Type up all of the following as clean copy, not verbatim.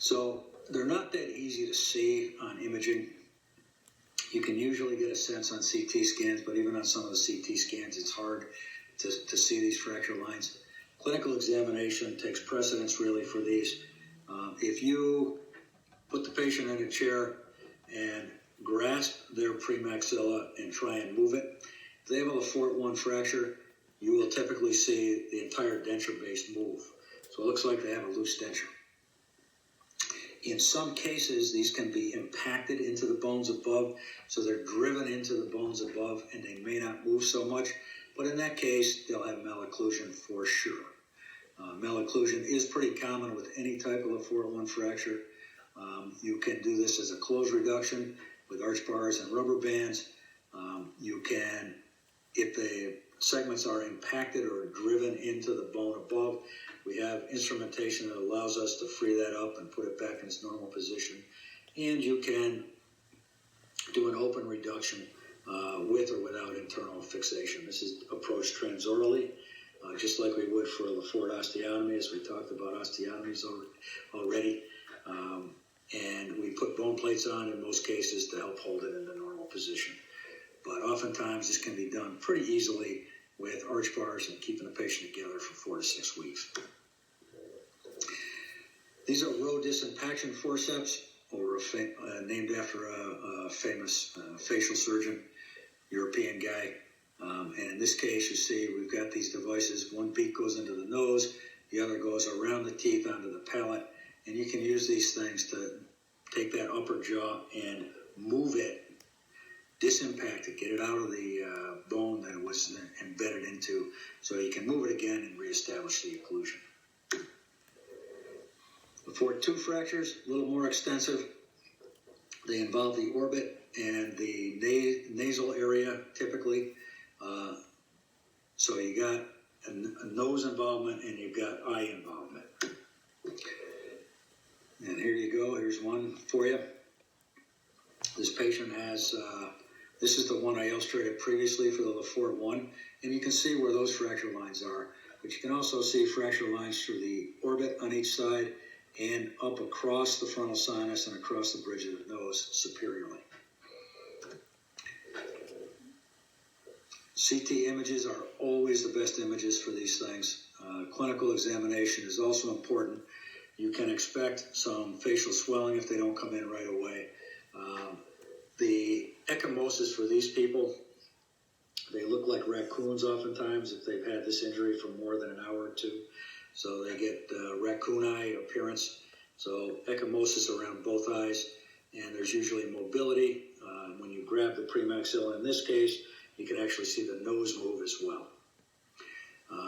So they're not that easy to see on imaging. You can usually get a sense on CT scans, but even on some of the CT scans, it's hard to see these fracture lines. Clinical examination takes precedence really for these. If you put the patient in a chair and grasp their premaxilla and try and move it, if they have a Lefort 1 fracture, you will typically see the entire denture base move. So it looks like they have a loose denture. In some cases, these can be impacted into the bones above, so they're driven into the bones above and they may not move so much, but in that case, they'll have malocclusion for sure. Malocclusion is pretty common with any type of Lefort 1 fracture. You can do this as a closed reduction with arch bars and rubber bands. You can, if the segments are impacted or driven into the bone above, we have instrumentation that allows us to free that up and put it back in its normal position. And you can do an open reduction with or without internal fixation. This is approached transorally, just like we would for a Lefort osteotomy, as we talked about osteotomies already. And we put bone plates on in most cases to help hold it in the normal position. But oftentimes this can be done pretty easily with arch bars and keeping the patient together for 4 to 6 weeks. These are row disimpaction forceps, or named after a famous facial surgeon, European guy. And in this case, you see we've got these devices. One beak goes into the nose, the other goes around the teeth onto the palate, and you can use these things to take that upper jaw and move it, disimpact it, get it out of the bone that it was embedded into, so you can move it again and reestablish the occlusion. Lefort 2 fractures, a little more extensive. They involve the orbit and the nasal area typically. So you got a nose involvement and you've got eye involvement. And here you go, here's one for you. This patient has, this is the one I illustrated previously for the Lefort 1, and you can see where those fracture lines are. But you can also see fracture lines through the orbit on each side and up across the frontal sinus and across the bridge of the nose superiorly. CT images are always the best images for these things. Clinical examination is also important. You can expect some facial swelling if they don't come in right away. The ecchymosis for these people, they look like raccoons oftentimes if they've had this injury for more than an hour or two. So they get raccoon eye appearance. So ecchymosis around both eyes, and there's usually mobility. When you grab the premaxilla in this case, you can actually see the nose move as well.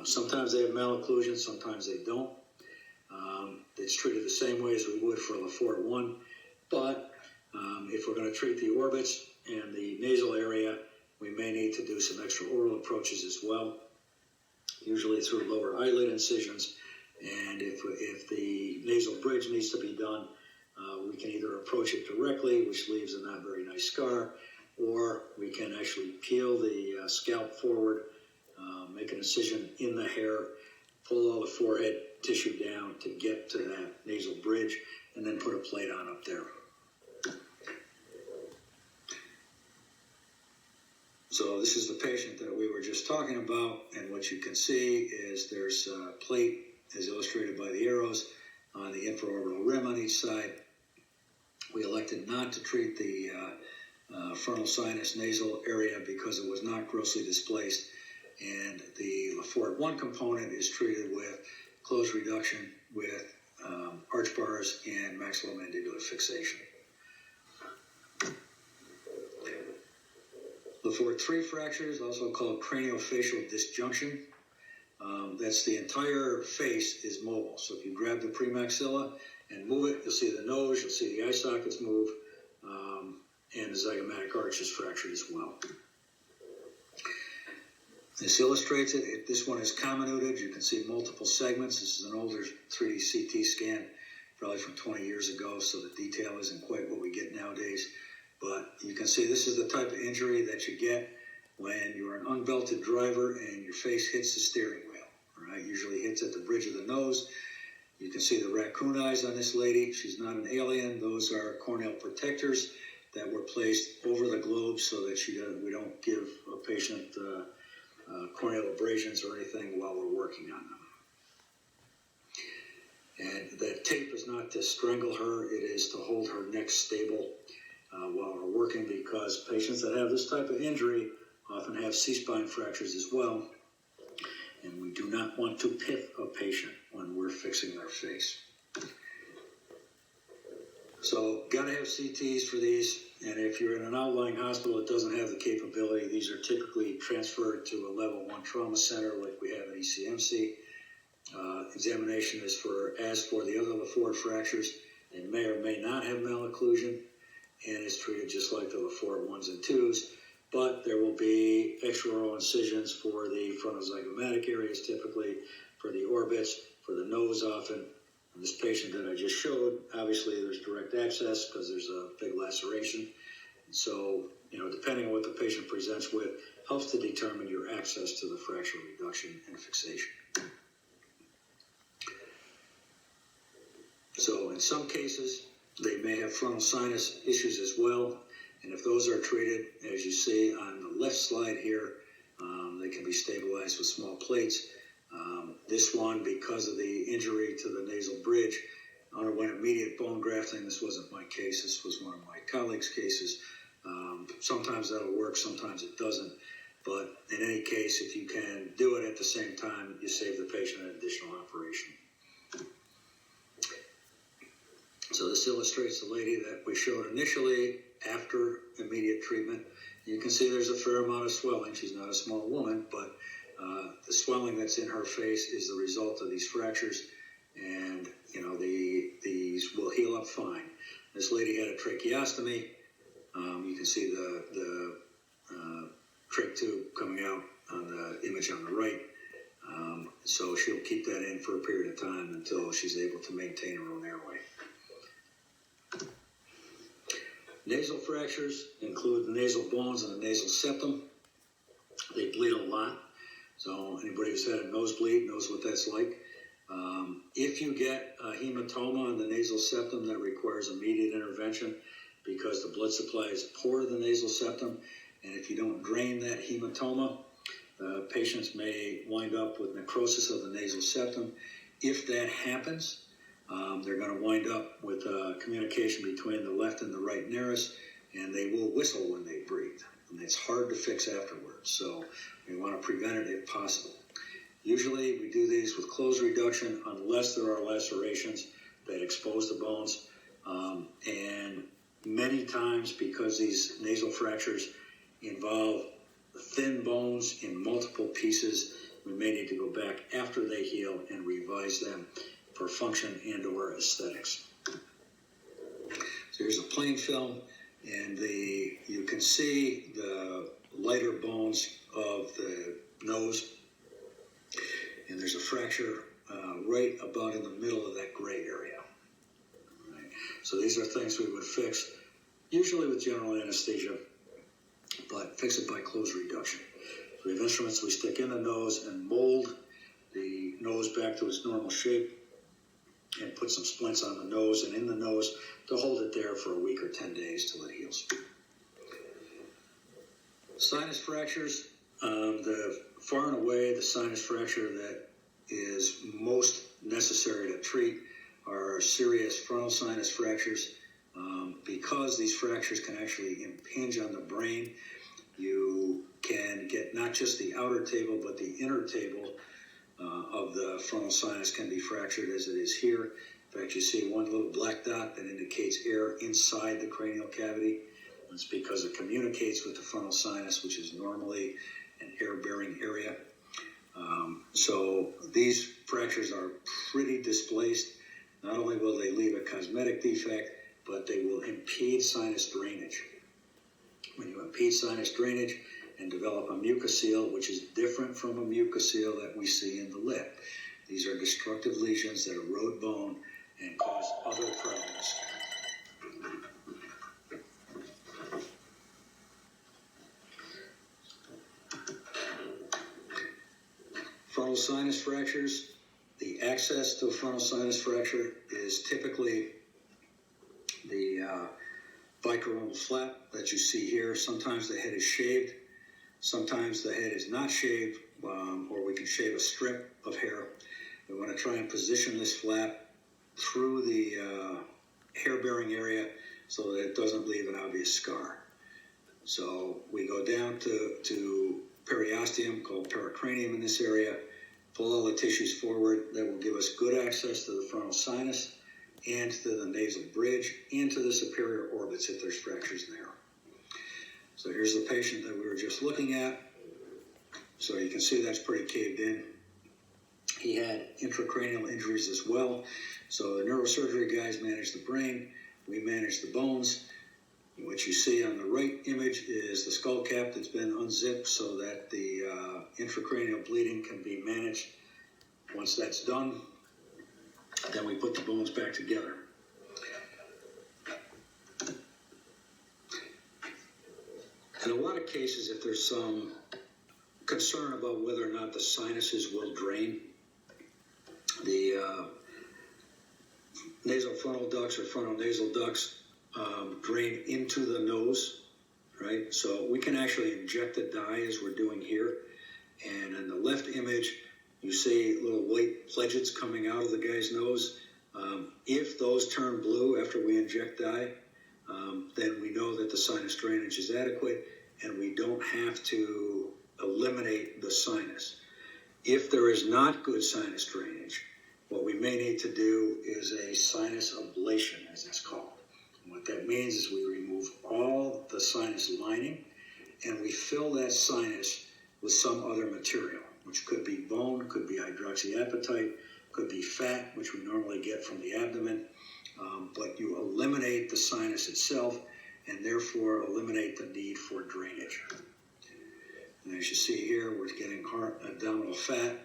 Sometimes they have malocclusion, sometimes they don't. It's treated the same way as we would for Lefort 1, but if we're going to treat the orbits and the nasal area, we may need to do some extraoral approaches as well, usually through lower eyelid incisions. And if the nasal bridge needs to be done, we can either approach it directly, which leaves a not very nice scar, or we can actually peel the scalp forward, make an incision in the hair, pull all the forehead tissue down to get to that nasal bridge, and then put a plate on up there. So this is the patient that we were just talking about, and what you can see is there's a plate, as illustrated by the arrows, on the infraorbital rim on each side. We elected not to treat the frontal sinus nasal area because it was not grossly displaced, and the Lefort 1 component is treated with closed reduction with arch bars and maxillomandibular fixation. Lefort 3 fractures, also called craniofacial disjunction. That's the entire face is mobile. So if you grab the premaxilla and move it, you'll see the nose, you'll see the eye sockets move, and the zygomatic arch is fractured as well. This illustrates it. This one is comminuted. You can see multiple segments. This is an older 3D CT scan, probably from 20 years ago, so the detail isn't quite what we get nowadays. But you can see this is the type of injury that you get when you're an unbelted driver and your face hits the steering wheel. Right? Usually hits at the bridge of the nose. You can see the raccoon eyes on this lady. She's not an alien. Those are corneal protectors that were placed over the globe so that we don't give a patient corneal abrasions or anything while we're working on them. And that tape is not to strangle her. It is to hold her neck stable while we're working, because patients that have this type of injury often have C-spine fractures as well. And we do not want to pit a patient when we're fixing their face. So, got to have CTs for these. And if you're in an outlying hospital that doesn't have the capability, these are typically transferred to a level 1 trauma center like we have at ECMC. Examination is as for the other LaFord fractures. They may or may not have malocclusion, and it's treated just like the LaFord 1s and 2s. But there will be extraoral incisions for the frontozygomatic areas, typically for the orbits, for the nose often. And this patient that I just showed, obviously there's direct access because there's a big laceration. And so, depending on what the patient presents with, helps to determine your access to the fracture reduction and fixation. So in some cases, they may have frontal sinus issues as well. And if those are treated, as you see on the left slide here, they can be stabilized with small plates. This one, because of the injury to the nasal bridge, underwent immediate bone grafting. This wasn't my case. This was one of my colleagues' cases. Sometimes that'll work, sometimes it doesn't. But in any case, if you can do it at the same time, you save the patient an additional operation. So this illustrates the lady that we showed initially after immediate treatment. You can see there's a fair amount of swelling. She's not a small woman, but the swelling that's in her face is the result of these fractures, and these will heal up fine. This lady had a tracheostomy. You can see the trach tube coming out on the image on the right. So she'll keep that in for a period of time until she's able to maintain her own airway. Nasal fractures include the nasal bones and the nasal septum. They bleed a lot, so anybody who's had a nosebleed knows what that's like. If you get a hematoma in the nasal septum, that requires immediate intervention because the blood supply is poor to the nasal septum, and if you don't drain that hematoma, patients may wind up with necrosis of the nasal septum. If that happens, they're going to wind up with communication between the left and the right nares, and they will whistle when they breathe. And it's hard to fix afterwards, so we want to prevent it if possible. Usually we do these with close reduction unless there are lacerations that expose the bones. And many times, because these nasal fractures involve thin bones in multiple pieces, we may need to go back after they heal and revise them for function and or aesthetics. So here's a plain film, and you can see the lighter bones of the nose, and there's a fracture right about in the middle of that gray area. Right. So these are things we would fix, usually with general anesthesia, but fix it by close reduction. So we have instruments we stick in the nose and mold the nose back to its normal shape, and put some splints on the nose and in the nose to hold it there for a week or 10 days till it heals. Sinus fractures, far and away the sinus fracture that is most necessary to treat are serious frontal sinus fractures. Because these fractures can actually impinge on the brain, you can get not just the outer table but the inner table of the frontal sinus can be fractured, as it is here. In fact, you see one little black dot that indicates air inside the cranial cavity. It's because it communicates with the frontal sinus, which is normally an air-bearing area. So these fractures are pretty displaced. Not only will they leave a cosmetic defect, but they will impede sinus drainage. When you impede sinus drainage and develop a mucocele, which is different from a mucocele that we see in the lip. These are destructive lesions that erode bone and cause other problems. Frontal sinus fractures, the The access to a frontal sinus fracture is typically the bicoronal flap that you see here. Sometimes the head is shaved, sometimes the head is not shaved, or we can shave a strip of hair. We want to try and position this flap through the hair-bearing area so that it doesn't leave an obvious scar. So we go down to periosteum, called pericranium in this area, pull all the tissues forward. That will give us good access to the frontal sinus and to the nasal bridge and to the superior orbits if there's fractures there. So here's the patient that we were just looking at. So you can see that's pretty caved in. He had intracranial injuries as well. So the neurosurgery guys manage the brain, we manage the bones. What you see on the right image is the skull cap that's been unzipped so that the intracranial bleeding can be managed. Once that's done, then we put the bones back together. In a lot of cases, if there's some concern about whether or not the sinuses will drain, the nasal frontal ducts or frontal nasal ducts drain into the nose, right? So we can actually inject the dye as we're doing here. And in the left image, you see little white pledgets coming out of the guy's nose. If those turn blue after we inject dye, then we know that the sinus drainage is adequate and we don't have to eliminate the sinus. If there is not good sinus drainage, what we may need to do is a sinus ablation, as it's called. And what that means is we remove all the sinus lining and we fill that sinus with some other material, which could be bone, could be hydroxyapatite, could be fat, which we normally get from the abdomen. But you eliminate the sinus itself and therefore eliminate the need for drainage. And as you see here, we're getting abdominal fat.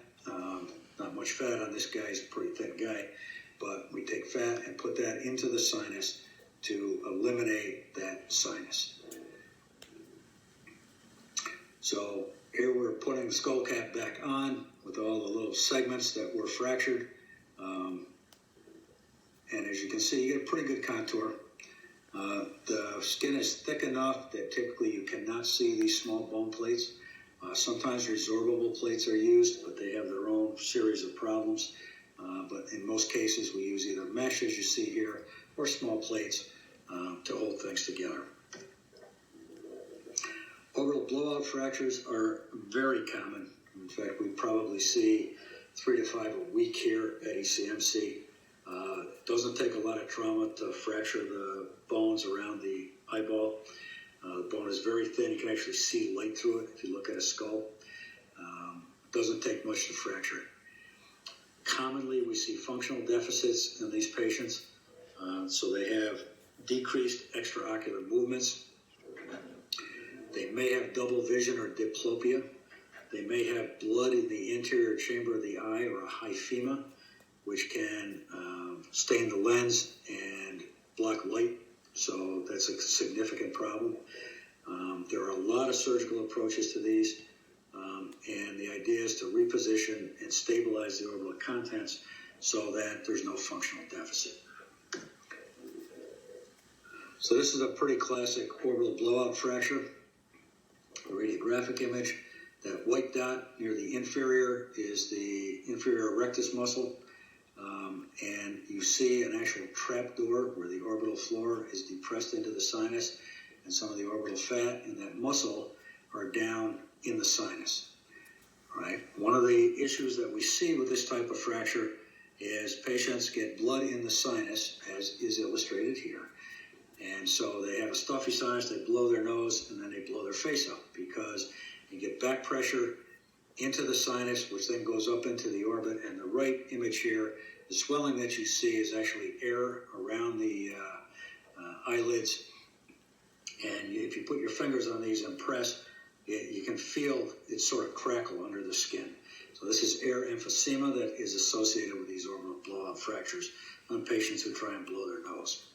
Not much fat on this guy, he's a pretty thin guy, but we take fat and put that into the sinus to eliminate that sinus. So here we're putting the skull cap back on with all the little segments that were fractured. And as you can see, you get a pretty good contour. The skin is thick enough that typically you cannot see these small bone plates. Sometimes resorbable plates are used, but they have their own series of problems. But in most cases, we use either mesh, as you see here, or small plates to hold things together. Orbital blowout fractures are very common. In fact, we probably see 3 to 5 a week here at ECMC. It doesn't take a lot of trauma to fracture the bones around the eyeball. The bone is very thin. You can actually see light through it if you look at a skull. It doesn't take much to fracture it. Commonly, we see functional deficits in these patients. So they have decreased extraocular movements. They may have double vision or diplopia. They may have blood in the interior chamber of the eye or a hyphema, which can stain the lens and block light. So that's a significant problem. There are a lot of surgical approaches to these, and the idea is to reposition and stabilize the orbital contents so that there's no functional deficit. So this is a pretty classic orbital blowout fracture. A radiographic image. That white dot near the inferior is the inferior rectus muscle, and you see an actual trap door where the orbital floor is depressed into the sinus, and some of the orbital fat in that muscle are down in the sinus. Right? One of the issues that we see with this type of fracture is patients get blood in the sinus, as is illustrated here. And so they have a stuffy sinus, they blow their nose, and then they blow their face up because you get back pressure into the sinus, which then goes up into the orbit. And the right image here, the swelling that you see is actually air around the eyelids. And if you put your fingers on these and press, you can feel it sort of crackle under the skin. So this is air emphysema that is associated with these orbital blowout fractures on patients who try and blow their nose.